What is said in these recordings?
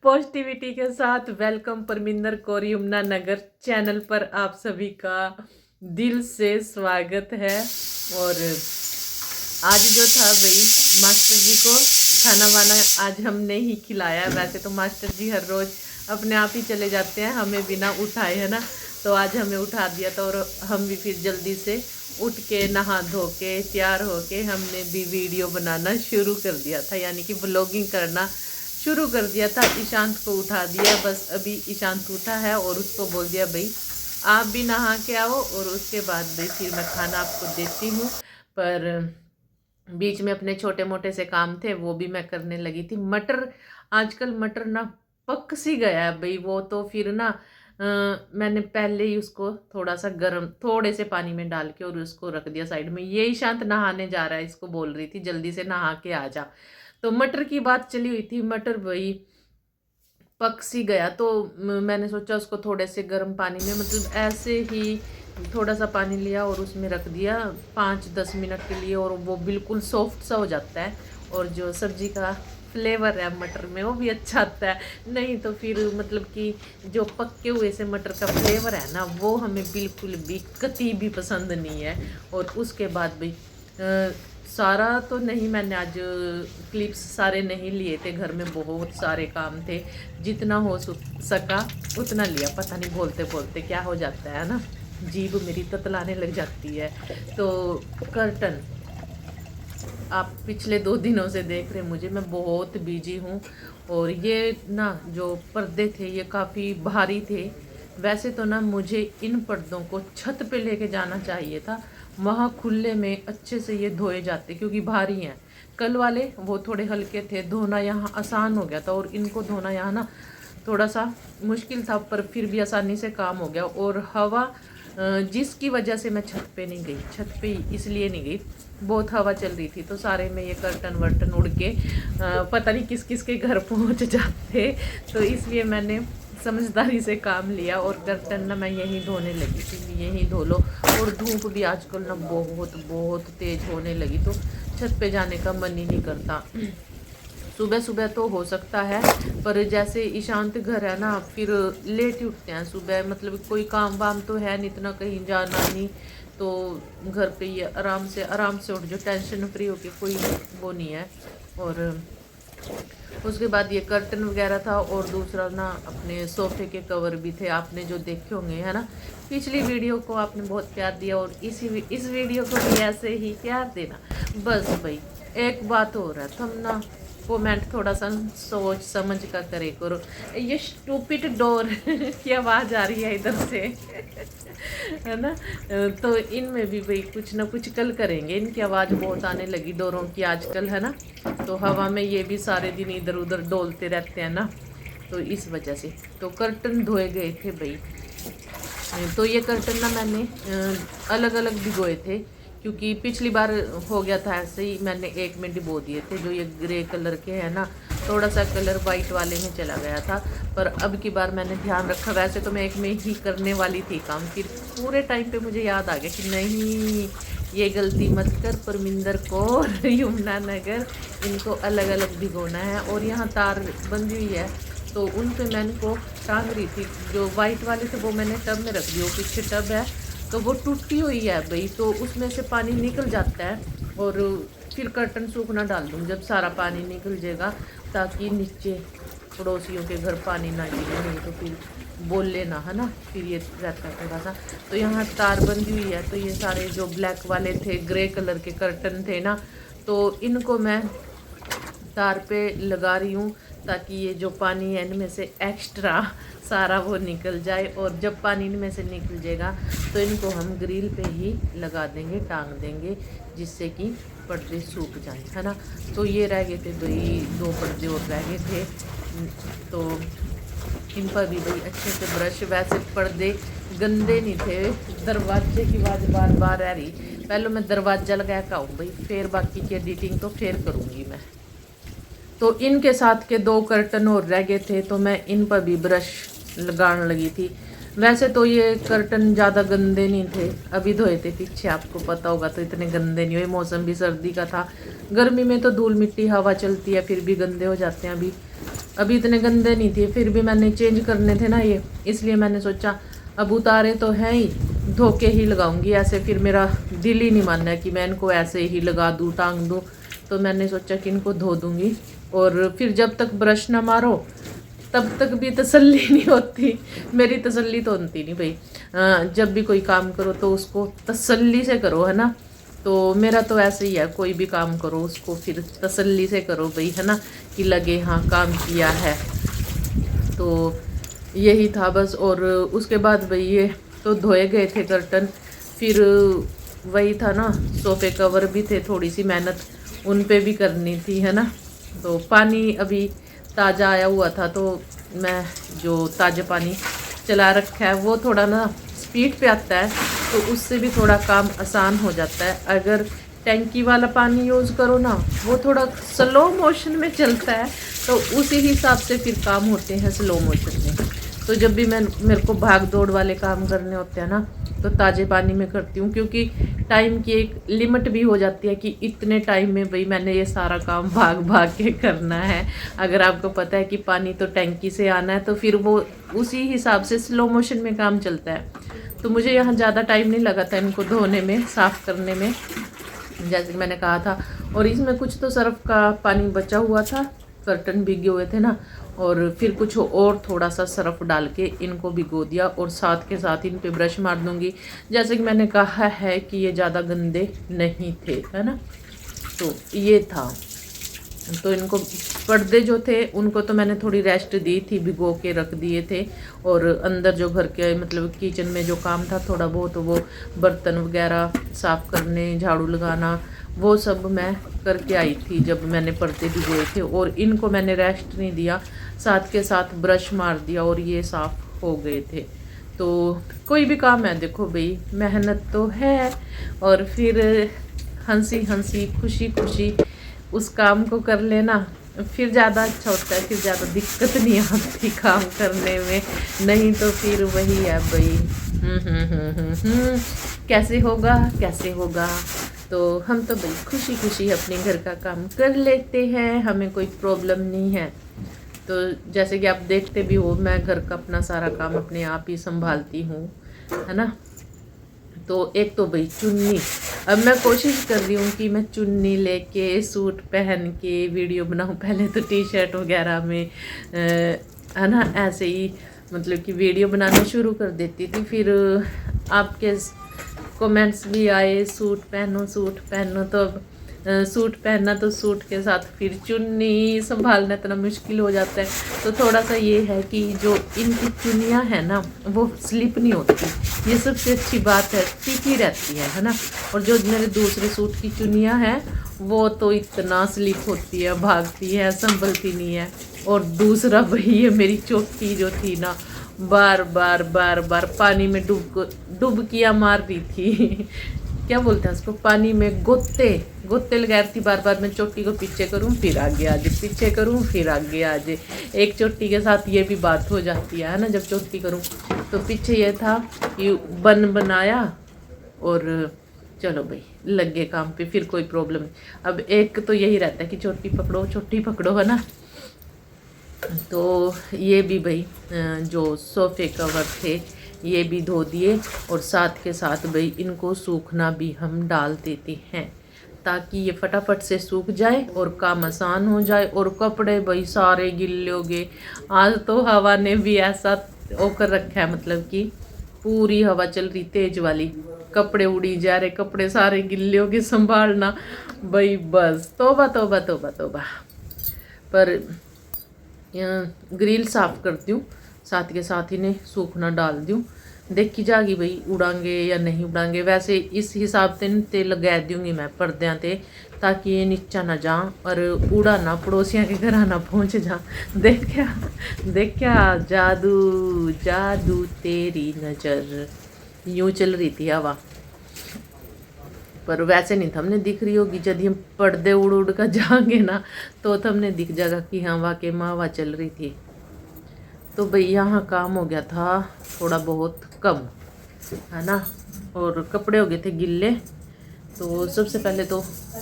Positivity के साथ welcome Parminder Kaur Yamuna Nagar channel पर आप सभी का दिल से स्वागत है। और आज जो था भाई मास्टर जी को खाना वाना आज हमने ही खिलाया। वैसे तो मास्टर जी हर रोज अपने आप ही चले जाते हैं हमें बिना उठाए, है ना। तो आज हमें उठा दिया था और हम भी फिर जल्दी से उठ के नहा धो के तैयार होके हमने भी वीडियो बनाना शुरू कर दिया था, यानी कि व्लॉगिंग करना शुरू कर दिया था। ईशांत को उठा दिया, बस अभी ईशांत उठा है और उसको बोल दिया भाई आप भी नहा के आओ और उसके बाद भाई फिर मैं खाना आपको देती हूँ। पर बीच में अपने छोटे मोटे से काम थे वो भी मैं करने लगी थी। मटर आजकल मटर ना पक सी गया है भाई, वो तो फिर ना मैंने पहले ही उसको थोड़ा सा गर्म थोड़े से पानी में डाल के और उसको रख दिया साइड में। ये ईशांत नहाने जा रहा है, इसको बोल रही थी जल्दी से नहा के आ जा। तो मटर की बात चली हुई थी, मटर भाई पक सी गया तो मैंने सोचा उसको थोड़े से गर्म पानी में, मतलब ऐसे ही थोड़ा सा पानी लिया और उसमें रख दिया 5-10 मिनट के लिए और वो बिल्कुल सॉफ्ट सा हो जाता है और जो सब्जी का फ्लेवर है मटर में वो भी अच्छा आता है। नहीं तो फिर मतलब कि जो पके हुए से मटर का फ्लेवर है ना वो हमें बिल्कुल भी कतई भी पसंद नहीं है। और उसके बाद भी सारा तो नहीं, मैंने आज क्लिप्स सारे नहीं लिए थे, घर में बहुत सारे काम थे, जितना हो सका उतना लिया। पता नहीं बोलते बोलते क्या हो जाता है ना, जीभ मेरी ततलाने लग जाती है। तो कर्टन आप पिछले 2 दिनों से देख रहे मुझे, मैं बहुत बिजी हूँ। और ये ना जो पर्दे थे ये काफ़ी भारी थे। वैसे तो ना मुझे इन पर्दों को छत पे लेके जाना चाहिए था, वहाँ खुले में अच्छे से ये धोए जाते क्योंकि भारी हैं। कल वाले वो थोड़े हल्के थे, धोना यहाँ आसान हो गया था और इनको धोना यहाँ ना थोड़ा सा मुश्किल था, पर फिर भी आसानी से काम हो गया। और हवा जिसकी वजह से मैं छत पे नहीं गई, छत पे इसलिए नहीं गई, बहुत हवा चल रही थी तो सारे में ये कर्टन वर्टन उड़ के पता नहीं किस किस के घर पहुंच जाते। तो इसलिए मैंने समझदारी से काम लिया और कर्टन ना मैं यहीं धोने लगी थी, यहीं धो लो। और धूप भी आजकल ना बहुत बहुत तेज होने लगी तो छत पे जाने का मन ही नहीं करता। सुबह सुबह तो हो सकता है, पर जैसे ईशांत घर है ना फिर लेट ही उठते हैं सुबह, मतलब कोई काम वाम तो है नहीं, इतना कहीं जाना नहीं, तो घर पे ही आराम से उठ जो, टेंशन फ्री होके कोई वो नहीं है। और उसके बाद ये कर्टन वगैरह था और दूसरा ना अपने सोफे के कवर भी थे, आपने जो देखे होंगे, है ना। पिछली वीडियो को आपने बहुत प्यार दिया और इस वीडियो को भी ऐसे ही प्यार देना। बस भाई एक बात हो रहा है, तुम ना कमेंट थोड़ा सा सोच समझ कर करे करो। ये स्टूपिड डोर की आवाज़ आ रही है इधर से है ना। तो इनमें भी भाई कुछ ना कुछ कल करेंगे, इनकी आवाज़ बहुत आने लगी डोरों की आजकल, है ना। तो हवा में ये भी सारे दिन इधर उधर डोलते रहते हैं ना, तो इस वजह से। तो कर्टन धोए गए थे भाई, तो ये कर्टन ना मैंने अलग अलग भिगोए थे क्योंकि पिछली बार हो गया था ऐसे ही, मैंने एक में डिबो दिए थे। जो ये ग्रे कलर के हैं ना, थोड़ा सा कलर वाइट वाले में चला गया था, पर अब की बार मैंने ध्यान रखा। वैसे तो मैं एक में ही करने वाली थी काम, फिर पूरे टाइम पे मुझे याद आ गया कि नहीं ये गलती मत कर परमिंदर कौर यमुना नगर, इनको अलग अलग भिगोना है। और यहाँ तार बंधी हुई है तो उन पे मैंने को टांग रही थी, जो वाइट वाले थे वो मैंने टब में रख दिया, पीछे टब है तो वो टूटी हुई है भाई, तो उसमें से पानी निकल जाता है। और फिर कर्टन सूखना डाल दूँ जब सारा पानी निकल जाएगा, ताकि नीचे पड़ोसियों के घर पानी ना गिरे, नहीं तो फिर बोले ना, है ना, फिर ये रहता है थोड़ा सा। तो यहाँ तार बंधी हुई है, तो ये सारे जो ब्लैक वाले थे ग्रे कलर के कर्टन थे ना, तो इनको मैं तार पे लगा रही हूँ ताकि ये जो पानी है इनमें से एक्स्ट्रा सारा वो निकल जाए। और जब पानी इनमें से निकल जाएगा तो इनको हम ग्रिल पे ही लगा देंगे, टांग देंगे, जिससे कि पर्दे सूख जाएं, है ना। तो ये रह गए थे भाई 2 पर्दे और रह गए थे, तो इन पर भी भाई अच्छे से ब्रश, वैसे पर्दे गंदे नहीं थे। दरवाजे की आवाज़ बार बार आ रही, पहले मैं दरवाज़ा लगाया कहूँ भाई, फिर बाकी की एडिटिंग तो फिर करूँगी मैं। तो इनके साथ के 2 कर्टन और रह गए थे तो मैं इन पर भी ब्रश लगाने लगी थी। वैसे तो ये कर्टन ज़्यादा गंदे नहीं थे, अभी धोए थे पीछे, आपको पता होगा, तो इतने गंदे नहीं हुए। मौसम भी सर्दी का था, गर्मी में तो धूल मिट्टी हवा चलती है फिर भी गंदे हो जाते हैं। अभी अभी इतने गंदे नहीं थे, फिर भी मैंने चेंज करने थे ना ये, इसलिए मैंने सोचा अब उतारे तो हैं ही, धो के ही लगाऊंगी। ऐसे फिर मेरा दिल ही नहीं मानना है कि मैं इनको ऐसे ही लगा दूँ, टांग दूँ। तो मैंने सोचा कि इनको धो दूँगी, और फिर जब तक ब्रश ना मारो तब तक भी तसल्ली नहीं होती। मेरी तसल्ली तो होती नहीं भाई। जब भी कोई काम करो तो उसको तसल्ली से करो, है ना। तो मेरा तो ऐसे ही है, कोई भी काम करो उसको फिर तसल्ली से करो भाई, है ना, कि लगे हाँ काम किया है। तो यही था बस। और उसके बाद भाई ये तो धोए गए थे कर्टन, फिर वही था ना, सोफे कवर भी थे, थोड़ी सी मेहनत उन पे भी करनी थी, है ना। तो पानी अभी ताज़ा आया हुआ था, तो मैं जो ताज़ा पानी चला रखा है वो थोड़ा ना स्पीड पे आता है, तो उससे भी थोड़ा काम आसान हो जाता है। अगर टैंकी वाला पानी यूज़ करो ना, वो थोड़ा स्लो मोशन में चलता है, तो उसी हिसाब से फिर काम होते हैं स्लो मोशन में। तो जब भी मेरे को भाग दौड़ वाले काम करने होते हैं ना, तो ताज़े पानी में करती हूँ, क्योंकि टाइम की एक लिमिट भी हो जाती है कि इतने टाइम में भाई मैंने ये सारा काम भाग भाग के करना है। अगर आपको पता है कि पानी तो टैंकी से आना है, तो फिर वो उसी हिसाब से स्लो मोशन में काम चलता है। तो मुझे यहाँ ज़्यादा टाइम नहीं लगा था इनको धोने में, साफ़ करने में, जैसे कि मैंने कहा था। और इसमें कुछ तो सर्फ का पानी बचा हुआ था, कर्टन भीगे हुए थे ना, और फिर कुछ और थोड़ा सा सर्फ डाल के इनको भिगो दिया, और साथ के साथ इन पे ब्रश मार दूंगी। जैसे कि मैंने कहा है कि ये ज़्यादा गंदे नहीं थे, है ना। तो ये था। तो इनको पर्दे जो थे उनको तो मैंने थोड़ी रेस्ट दी थी, भिगो के रख दिए थे। और अंदर जो घर के मतलब किचन में जो काम था थोड़ा बहुत, वो बर्तन वगैरह साफ़ करने, झाड़ू लगाना, वो सब मैं करके आई थी जब मैंने पर्दे भिगोए थे। और इनको मैंने रेस्ट नहीं दिया, साथ के साथ ब्रश मार दिया, और ये साफ़ हो गए थे। तो कोई भी काम है देखो भाई, मेहनत तो है, और फिर हंसी हंसी खुशी खुशी उस काम को कर लेना, फिर ज़्यादा अच्छा होता है, फिर ज़्यादा दिक्कत नहीं आती काम करने में। नहीं तो फिर वही है भाई, कैसे होगा कैसे होगा। तो हम तो भाई खुशी खुशी अपने घर का काम कर लेते हैं, हमें कोई प्रॉब्लम नहीं है। तो जैसे कि आप देखते भी हो, मैं घर का अपना सारा काम अपने आप ही संभालती हूँ, है ना। तो एक तो भाई चुन्नी, अब मैं कोशिश कर रही हूँ कि मैं चुन्नी लेके सूट पहन के वीडियो बनाऊँ। पहले तो टी शर्ट वगैरह में है ना, ऐसे ही मतलब कि वीडियो बनाना शुरू कर देती थी। फिर आपके कमेंट्स भी आए सूट पहनो सूट पहनो, तो अब सूट पहनना तो सूट के साथ फिर चुन्नी संभालना इतना मुश्किल हो जाता है। तो थोड़ा सा ये है कि जो इनकी चुन्नियाँ हैं ना, वो स्लिप नहीं होती, ये सबसे अच्छी बात है, टिकी रहती है ना। और जो मेरे दूसरे सूट की चुन्नियाँ हैं वो तो इतना स्लिप होती है, भागती है, संभलती नहीं है। और दूसरा वही है, मेरी चोटी जो थी ना, बार बार बार बार पानी में डुबकियाँ मार रही थी क्या बोलते हैं उसको, पानी में गोते लगा रही थी। बार बार मैं चोटी को पीछे करूं फिर आगे आ जाए, पीछे करूं फिर आगे आ जाए। एक चोटी के साथ ये भी बात हो जाती है ना, जब चोटी करूं। तो पीछे ये था कि बन बनाया और चलो भाई लग गए काम पे, फिर कोई प्रॉब्लम नहीं। अब एक तो यही रहता है कि चोटी पकड़ो, है ना। तो ये भी भाई जो सोफ़े कवर थे ये भी धो दिए, और साथ के साथ भाई इनको सूखना भी हम डाल देते हैं, ताकि ये फटाफट से सूख जाए और काम आसान हो जाए। और कपड़े भाई सारे गिल्ले हो गए। आज तो हवा ने भी ऐसा होकर रखा है, मतलब कि पूरी हवा चल रही तेज वाली, कपड़े उड़ी जा रहे, कपड़े सारे गिल्ले हो गए, संभालना भाई बस तौबा तौबा तौबा तौबा। पर ग्रिल साफ़ करती हूँ, साथ के साथ इन्हें सूखना डाल दूँ, देखी जाएगी भाई उड़ांगे या नहीं उड़ांगे। वैसे इस हिसाब से ते लगा दूँगी मैं पर्दों ते, ताकि ये नीचा ना जा और उड़ा ना, पड़ोसियों के घर ना पहुँच जा। देखा जादू जादू तेरी नज़र, यूँ चल रही थी हवा। पर वैसे नहीं थमने दिख रही होगी, जब हम पर्दे उड़ उड़ कर जाएंगे ना तो थमने दिख जाएगा कि हाँ वाकई में हवा चल रही थी। तो भाई यहाँ काम हो गया था थोड़ा बहुत कम, है ना। और कपड़े हो गए थे गिल्ले, तो सबसे पहले तो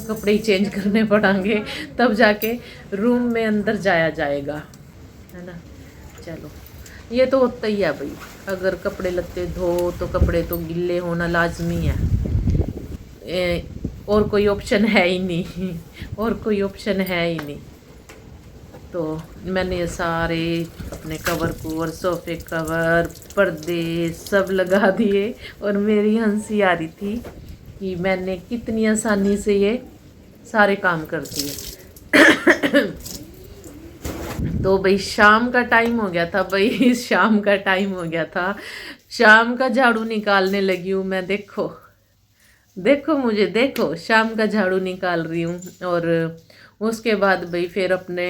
कपड़े ही चेंज करने पड़ेंगे, तब जाके रूम में अंदर जाया जाएगा। है ना। चलो ये तो होता ही है भाई, अगर कपड़े लत्ते धो तो कपड़े तो गिल्ले होना लाजमी है, और कोई ऑप्शन है ही नहीं और कोई ऑप्शन है ही नहीं। तो मैंने ये सारे अपने कवर कवर, सोफे कवर, पर्दे सब लगा दिए और मेरी हंसी आ रही थी कि मैंने कितनी आसानी से ये सारे काम कर दिए। तो भाई शाम का टाइम हो गया था भाई, शाम का टाइम हो गया था, शाम का झाड़ू निकालने लगी हूँ मैं। देखो देखो मुझे, देखो शाम का झाड़ू निकाल रही हूँ। और उसके बाद भाई फिर अपने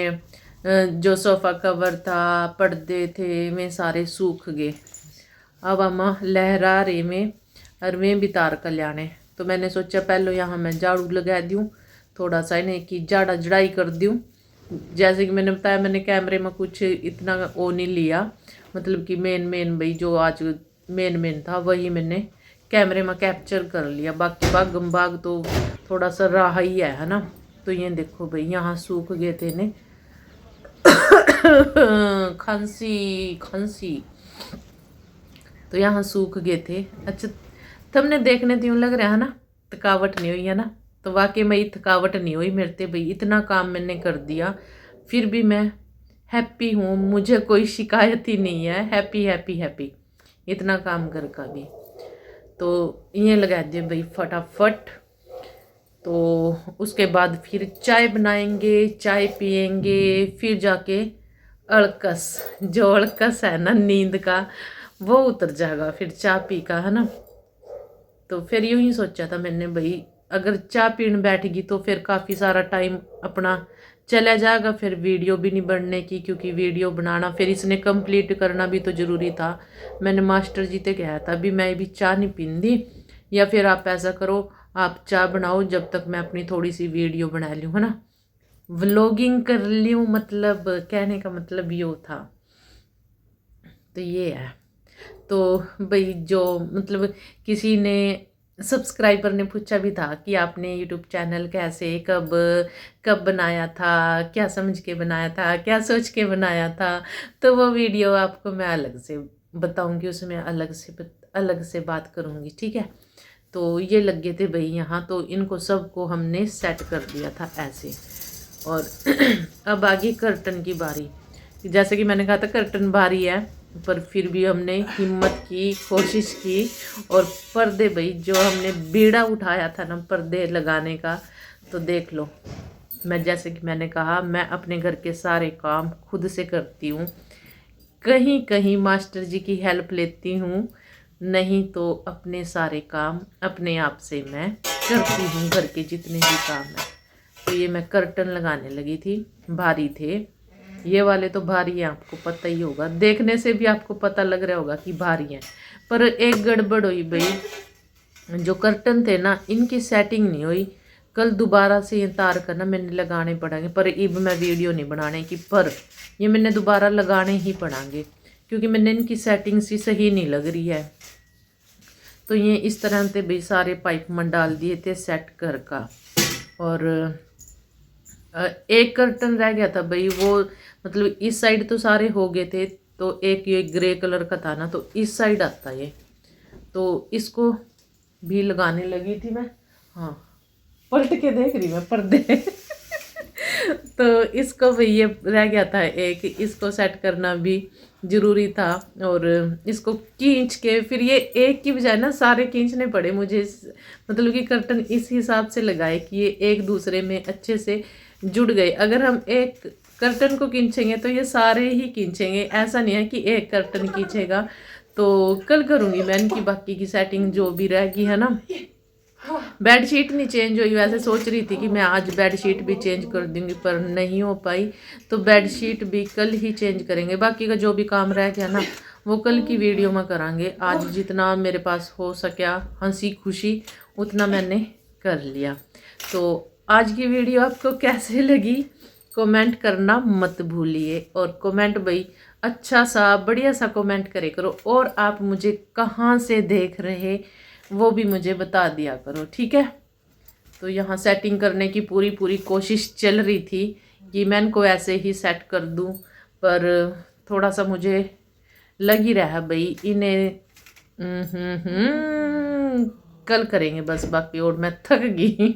जो सोफ़ा कवर था, पर्दे थे, मैं सारे सूख गए। अब अम्मा लहरा रहे में और मैं भी तार कल्याणे, तो मैंने सोचा पहले यहाँ मैं झाड़ू लगा दूँ, थोड़ा सा इन्हें की झाड़ा जड़ाई कर दूँ। जैसे कि मैंने बताया, मैंने कैमरे में कुछ इतना वो नहीं लिया, मतलब कि मेन भाई जो आज मेन था वही मैंने कैमरे में कैप्चर कर लिया, बाकी भागम भाग तो थोड़ा सा रहा ही है ना। तो ये देखो भाई यहाँ सूख गए थे ने खांसी तो यहाँ सूख गए थे। अच्छा तुमने देखने तो यूँ लग रहा है ना थकावट नहीं हुई है ना, तो वाकई में थकावट नहीं हुई मेरे से भाई, इतना काम मैंने कर दिया फिर भी मैं हैप्पी हूँ, मुझे कोई शिकायत ही नहीं है, हैप्पी हैप्पी हैप्पी इतना काम कर का भी। तो ये लगा दिए भाई फटाफट। तो उसके बाद फिर चाय बनाएंगे, चाय पियेंगे, फिर जाके अड़कस, जो अड़कस है ना नींद का वो उतर जाएगा फिर चाय पी का, है ना। तो फिर यूं ही सोचा था मैंने भाई, अगर चाय पीने बैठेगी तो फिर काफ़ी सारा टाइम अपना चला जाएगा, फिर वीडियो भी नहीं बनने की, क्योंकि वीडियो बनाना फिर इसने कंप्लीट करना भी तो ज़रूरी था। मैंने मास्टर जी से कहा था अभी मैं भी चाय नहीं पींदी, या फिर आप ऐसा करो आप चाय बनाओ जब तक मैं अपनी थोड़ी सी वीडियो बना लूँ, है ना, व्लॉगिंग कर लूँ, मतलब कहने का मतलब ये था। तो ये है। तो भाई जो मतलब किसी ने सब्सक्राइबर ने पूछा भी था कि आपने यूट्यूब चैनल कैसे कब कब बनाया था, क्या समझ के बनाया था, क्या सोच के बनाया था। तो वो वीडियो आपको मैं अलग से बताऊंगी, उसमें अलग से बात करूंगी, ठीक है। तो ये लग गए थे भाई यहाँ, तो इनको सबको हमने सेट कर दिया था ऐसे। और अब आगे कर्टन की बारी, जैसे कि मैंने कहा था कर्टन भारी है, पर फिर भी हमने हिम्मत की, कोशिश की। और पर्दे भाई जो हमने बीड़ा उठाया था ना पर्दे लगाने का, तो देख लो, मैं जैसे कि मैंने कहा मैं अपने घर के सारे काम खुद से करती हूँ, कहीं कहीं मास्टर जी की हेल्प लेती हूँ, नहीं तो अपने सारे काम अपने आप से मैं करती हूँ, घर के जितने भी काम हैं। तो ये मैं कर्टन लगाने लगी थी, भारी थे ये वाले, तो भारी है, आपको पता ही होगा, देखने से भी आपको पता लग रहा होगा कि भारी है। पर एक गड़बड़ हुई भाई, जो कर्टन थे ना इनकी सेटिंग नहीं हुई, कल दोबारा से ये तार करना मैंने लगाने पड़ेंगे, पर अब मैं वीडियो नहीं बनाने की, पर ये मैंने दोबारा लगाने ही पड़ेंगे, क्योंकि मैंने इनकी सेटिंग सी सही नहीं लग रही है। तो ये इस तरह से भाई सारे पाइप में डाल दिए थे सेट कर का। और एक कर्टन रह गया था भाई, वो मतलब इस साइड तो सारे हो गए थे, तो एक ये ग्रे कलर का था ना, तो इस साइड आता ये, तो इसको भी लगाने लगी थी मैं। हाँ पलट के देख रही मैं पर्दे तो इसको भाई ये रह गया था एक, इसको सेट करना भी ज़रूरी था। और इसको खींच के फिर ये एक की बजाय ना सारे खींचने पड़े मुझे, मतलब कि कर्टन इस हिसाब से लगाए कि ये एक दूसरे में अच्छे से जुड़ गए। अगर हम एक कर्टन को खींचेंगे तो ये सारे ही खींचेंगे, ऐसा नहीं है कि एक कर्टन खींचेगा। तो कल करूँगी मैं इनकी बाकी की सेटिंग जो भी रहेगी, है ना। बेडशीट नहीं चेंज हुई, वैसे सोच रही थी कि मैं आज बेडशीट भी चेंज कर दूंगी, पर नहीं हो पाई, तो बेडशीट भी कल ही चेंज करेंगे। बाकी का जो भी काम रह गया ना वो कल की वीडियो में करांगे, आज जितना मेरे पास हो सका हंसी खुशी उतना मैंने कर लिया। तो आज की वीडियो आपको कैसे लगी कमेंट करना मत भूलिए, और कमेंट भाई अच्छा सा बढ़िया सा कमेंट करे करो, और आप मुझे कहाँ से देख रहे वो भी मुझे बता दिया करो, ठीक है। तो यहाँ सेटिंग करने की पूरी कोशिश चल रही थी कि मैं इनको ऐसे ही सेट कर दूँ, पर थोड़ा सा मुझे लग ही रहा है भाई इन्हें कल करेंगे बस, बाकी और मैं थक गई।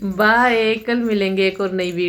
बाय, कल मिलेंगे एक और नई वीडियो।